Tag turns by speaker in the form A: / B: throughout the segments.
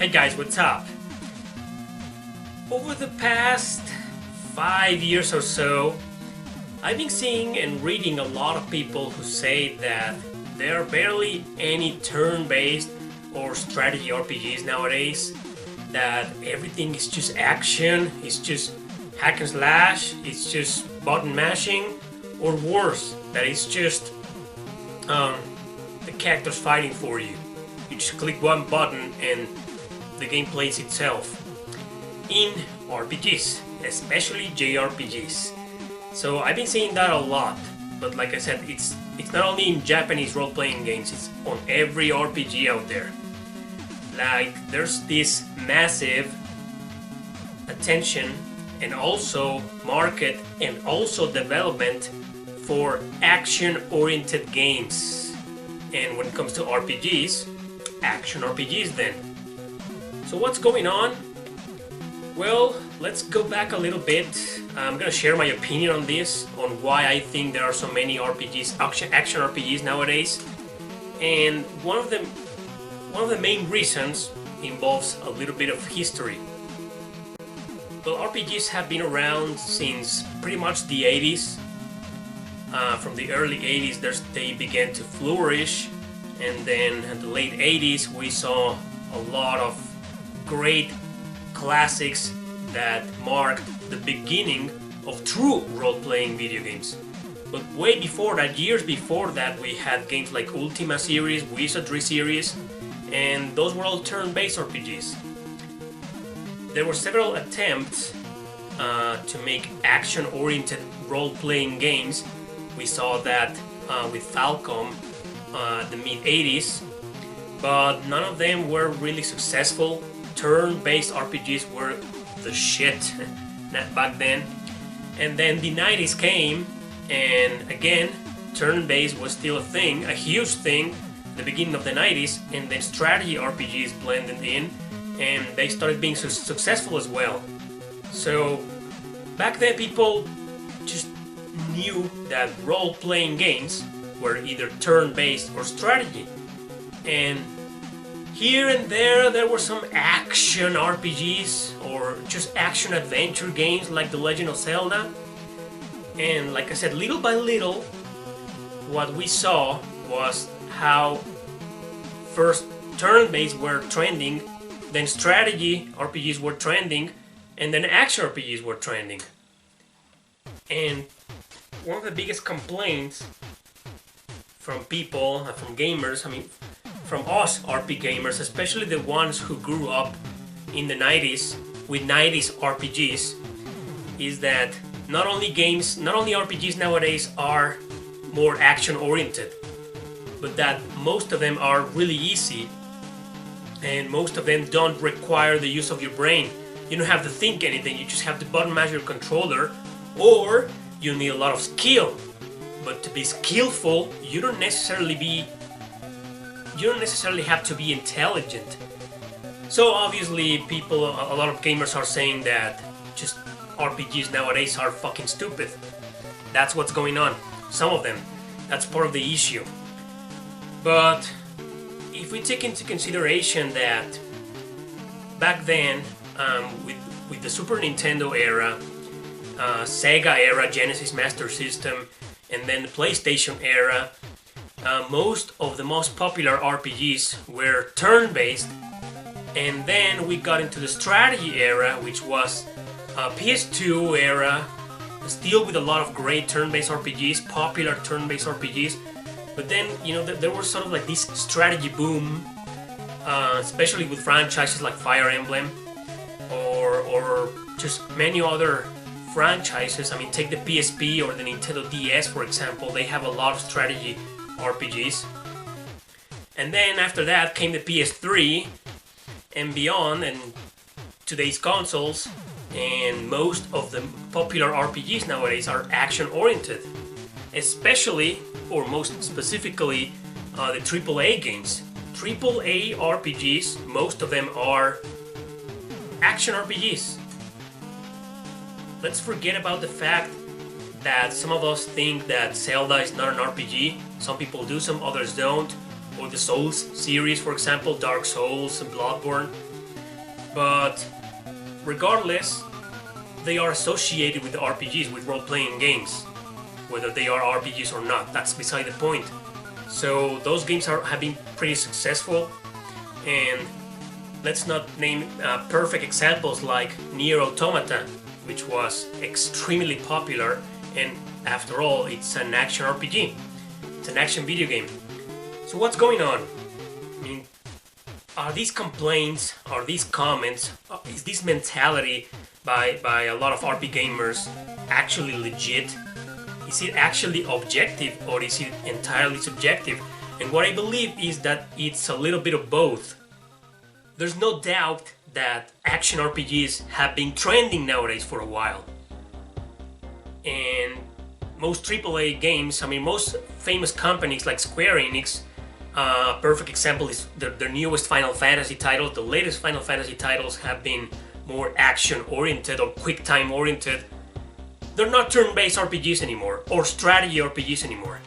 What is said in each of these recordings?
A: Hey guys, what's up? Over the past 5 years or so, I've been seeing and reading a lot of people who say that there are barely any turn-based or strategy RPGs nowadays, that everything is just action, it's just hack and slash, it's just button mashing, or worse, that it's just the characters fighting for you. You just click one button and the game plays itself. In RPGs, especially JRPGs. So I've been seeing that a lot, but like I said, it's not only in Japanese role-playing games, it's on every RPG out there. Like, there's this massive attention and also market and also development for action-oriented games. And when it comes to RPGs, action RPGs then. So what's going on? Well, let's go back a little bit. I'm gonna share my opinion on this, on why I think there are so many RPGs, action RPGs nowadays. And one of the main reasons involves a little bit of history. Well, RPGs have been around since pretty much the 80s. From the early 80s, they began to flourish, and then in the late 80s we saw a lot of great classics that marked the beginning of true role-playing video games. But way before that, years before that, we had games like Ultima series, Wizardry series, and those were all turn-based RPGs. There were several attempts to make action-oriented role-playing games. We saw that with Falcom the mid-80s, but none of them were really successful. Turn-based RPGs were the shit back then. And then the 90s came, and again, turn-based was still a thing, a huge thing at the beginning of the 90s, and then strategy RPGs blended in, and they started being successful as well. So back then people just knew that role-playing games were either turn-based or strategy. And here and there were some action RPGs or just action adventure games like The Legend of Zelda. And like I said, little by little, what we saw was how first turn-based were trending, then strategy RPGs were trending, and then action RPGs were trending. And one of the biggest complaints from people, from gamers, from us RP gamers, especially the ones who grew up in the 90s with 90s RPGs, is that not only RPGs nowadays are more action oriented, but that most of them are really easy, and most of them don't require the use of your brain. You don't have to think anything, you just have to button mash your controller, or you need a lot of skill. But to be skillful, you don't necessarily have to be intelligent. So obviously a lot of gamers are saying that just RPGs nowadays are fucking stupid. That's what's going on. Some of them. That's part of the issue. But if we take into consideration that back then, with the Super Nintendo era, Sega era, Genesis Master System, and then the PlayStation era, most of the most popular RPGs were turn-based, and then we got into the strategy era, which was PS2 era, still with a lot of great turn-based RPGs, popular turn-based RPGs. But then, there was sort of like this strategy boom, especially with franchises like Fire Emblem, or just many other franchises. Take the PSP or the Nintendo DS, for example. They have a lot of strategy RPGs. And then after that came the PS3 and beyond, and today's consoles, and most of the popular RPGs nowadays are action-oriented. Especially, or most specifically, the AAA games. AAA RPGs, most of them are action RPGs. Let's forget about the fact that some of us think that Zelda is not an RPG. Some people do, some others don't. Or the Souls series, for example, Dark Souls and Bloodborne. but regardless, they are associated with RPGs, with role-playing games, whether they are RPGs or not. That's beside the point. So those games have been pretty successful, and let's not name perfect examples like Nier Automata, which was extremely popular, and after all, it's an action RPG. It's an action video game. So what's going on? I mean, are these complaints, are these comments, is this mentality by a lot of RP gamers actually legit? Is it actually objective, or is it entirely subjective? And what I believe is that it's a little bit of both. There's no doubt that action RPGs have been trending nowadays for a while. And most AAA games, I mean most famous companies like Square Enix, a perfect example is their newest Final Fantasy titles. The latest Final Fantasy titles have been more action oriented or quick time oriented. They're not turn-based RPGs anymore, or strategy RPGs anymore.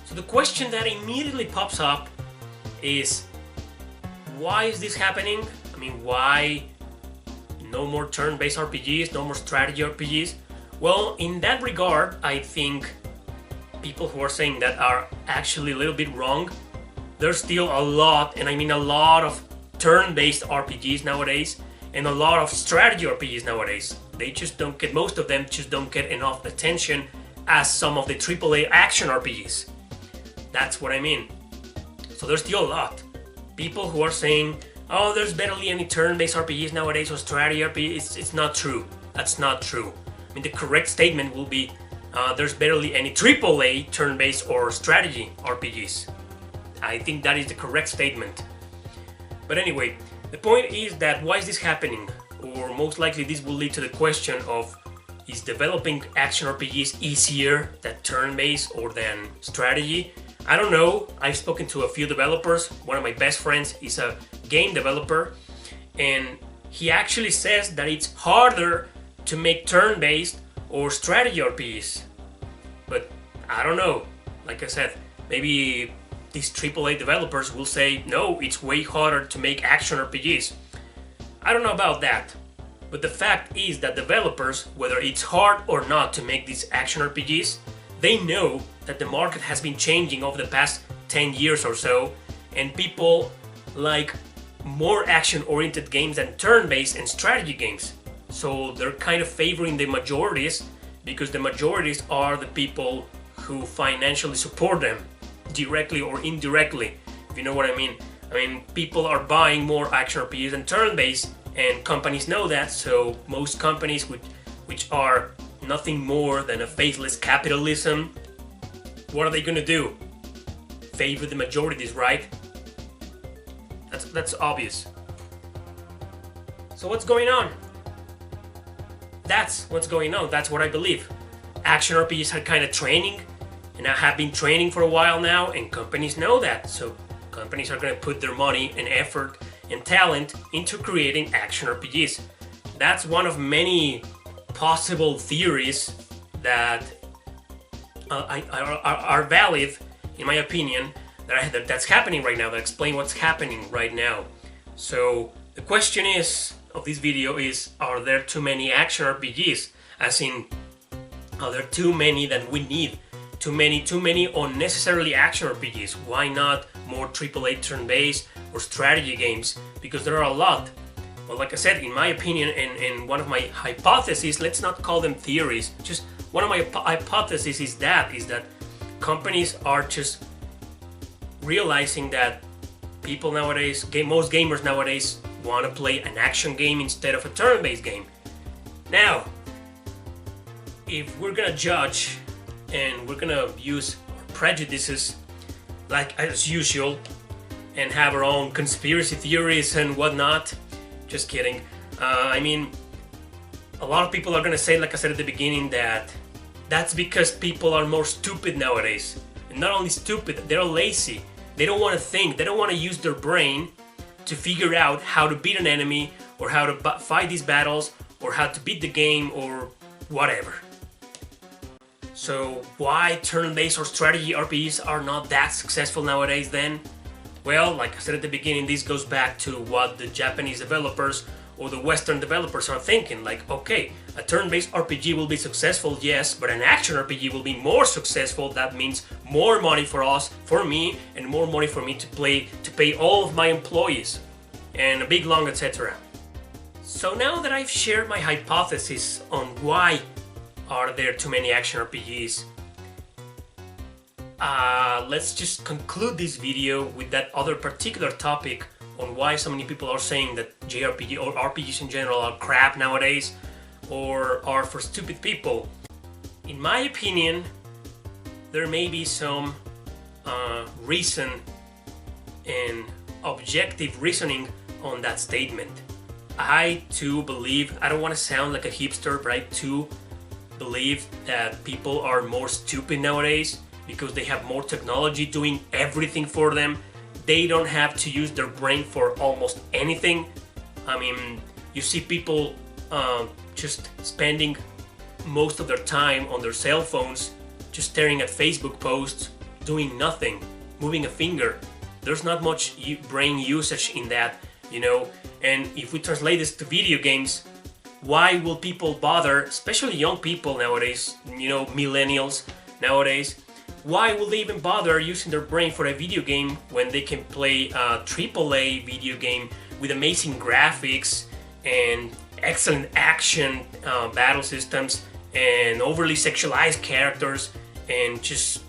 A: So the question that immediately pops up is, why is this happening? I mean, why no more turn-based RPGs, no more strategy RPGs? Well, in that regard, I think people who are saying that are actually a little bit wrong. There's still a lot, and I mean a lot of turn-based RPGs nowadays, and a lot of strategy RPGs nowadays. They just don't get, most of them just don't get enough attention as some of the AAA action RPGs. That's what I mean. So there's still a lot. People who are saying, oh, there's barely any turn-based RPGs nowadays or strategy RPGs, it's not true. That's not true. I mean, the correct statement will be, there's barely any AAA turn-based or strategy RPGs. I think that is the correct statement. But anyway, the point is that why is this happening? Or most likely this will lead to the question of, is developing action RPGs easier than turn-based or than strategy? I don't know. I've spoken to a few developers. One of my best friends is a game developer, and he actually says that it's harder to make turn-based or strategy RPGs. But I don't know. Like I said, maybe these AAA developers will say, no, it's way harder to make action RPGs. I don't know about that. But the fact is that developers, whether it's hard or not to make these action RPGs, they know that the market has been changing over the past 10 years or so, and people like more action-oriented games than turn-based and strategy games. So they're kind of favoring the majorities, because the majorities are the people who financially support them, directly or indirectly, if you know what I mean. I mean, people are buying more action RPGs than turn-based, and companies know that, so most companies which are nothing more than a faithless capitalism, what are they gonna do? Favor the majorities, right? That's obvious. So what's going on? That's what's going on. That's what I believe. Action RPGs are kind of training, and have been training for a while now, and companies know that. So companies are going to put their money and effort and talent into creating action RPGs. That's one of many possible theories that are valid, in my opinion, that's happening right now, that explain what's happening right now. So the question of this video is, are there too many action RPGs? As in, are there too many that we need? Too many unnecessarily action RPGs? Why not more AAA turn-based or strategy games? Because there are a lot. Well, like I said, in my opinion, and one of my hypotheses, let's not call them theories, just one of my hypotheses is that companies are just realizing that people nowadays, most gamers nowadays, want to play an action game instead of a turn-based game. Now, if we're gonna judge and we're gonna use our prejudices like as usual and have our own conspiracy theories and whatnot, just kidding. I mean, a lot of people are gonna say, like I said at the beginning, that that's because people are more stupid nowadays. And not only stupid, they're lazy. They don't want to think, they don't want to use their brain to figure out how to beat an enemy, or how to fight these battles, or how to beat the game, or whatever. So why turn-based or strategy RPGs are not that successful nowadays then? Well, like I said at the beginning, this goes back to what the Japanese developers or the Western developers are thinking. Like, okay, a turn-based RPG will be successful, yes, but an action RPG will be more successful. That means more money for us, for me, and more money for me to pay all of my employees, and a big long etc. So now that I've shared my hypothesis on why are there too many action RPGs, let's just conclude this video with that other particular topic on why so many people are saying that JRPG or RPGs in general are crap nowadays or are for stupid people. In my opinion, there may be some reason and objective reasoning on that statement. I too believe, I don't want to sound like a hipster, but I too believe that people are more stupid nowadays because they have more technology doing everything for them. They don't have to use their brain for almost anything. I mean, you see people just spending most of their time on their cell phones, just staring at Facebook posts, doing nothing, moving a finger. There's not much brain usage in that, you know. And if we translate this to video games, why will people bother, especially young people nowadays, you know, millennials nowadays, why will they even bother using their brain for a video game when they can play a AAA video game with amazing graphics and excellent action battle systems and overly sexualized characters, and just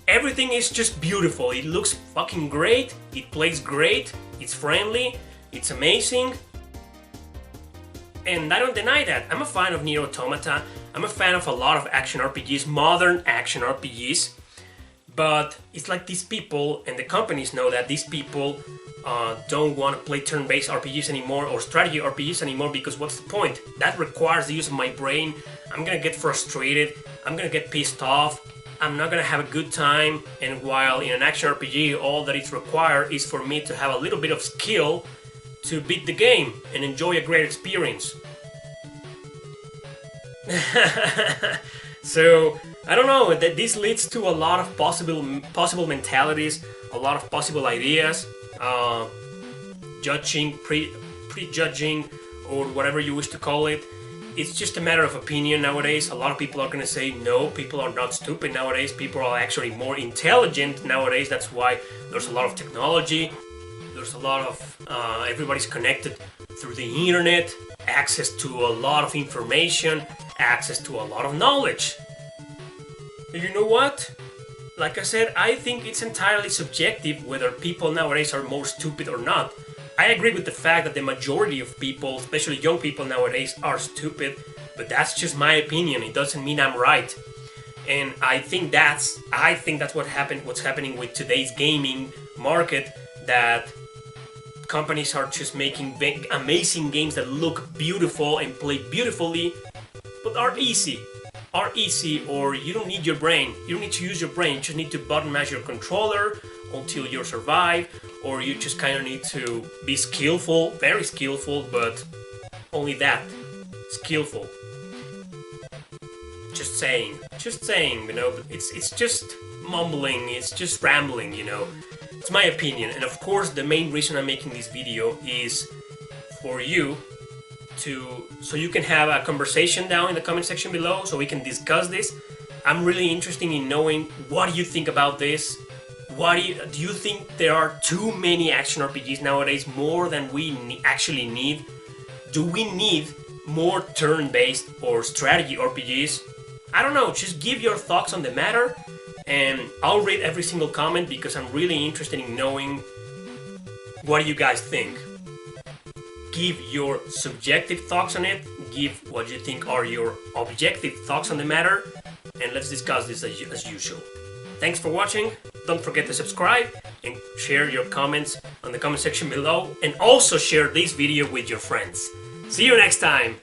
A: everything is just beautiful. It looks fucking great, it plays great, it's friendly, it's amazing. And I don't deny that. I'm a fan of Nier Automata, I'm a fan of a lot of action RPGs, modern action RPGs. But it's like these people, and the companies know that these people don't want to play turn-based RPGs anymore or strategy RPGs anymore, because what's the point? That requires the use of my brain. I'm gonna get frustrated, I'm gonna get pissed off, I'm not gonna have a good time, and while in an action RPG all that is required is for me to have a little bit of skill to beat the game and enjoy a great experience. So I don't know, that this leads to a lot of possible mentalities, a lot of possible ideas, judging, prejudging, or whatever you wish to call it. It's just a matter of opinion nowadays. A lot of people are gonna say no, people are not stupid nowadays, people are actually more intelligent nowadays. That's why there's a lot of technology, there's a lot of, everybody's connected through the internet, access to a lot of information, access to a lot of knowledge. And you know what? Like I said, I think it's entirely subjective whether people nowadays are more stupid or not. I agree with the fact that the majority of people, especially young people nowadays, are stupid, but that's just my opinion. It doesn't mean I'm right. And I think that's what's happening with today's gaming market, that companies are just making big, amazing games that look beautiful and play beautifully, but are easy, or you don't need your brain. You don't need to use your brain. You just need to button mash your controller until you survive, or you just kind of need to be skillful, very skillful, but only that, skillful. Just saying, you know, but it's just mumbling, it's just rambling, you know. It's my opinion, and of course the main reason I'm making this video is for you so you can have a conversation down in the comment section below, so we can discuss this. I'm really interested in knowing what you think about this. Do you think there are too many action RPGs nowadays, more than we actually need? Do we need more turn-based or strategy RPGs? I don't know, just give your thoughts on the matter, and I'll read every single comment because I'm really interested in knowing what you guys think. Give your subjective thoughts on it, give what you think are your objective thoughts on the matter, and let's discuss this as usual. Thanks for watching, don't forget to subscribe and share your comments on the comment section below, and also share this video with your friends. See you next time!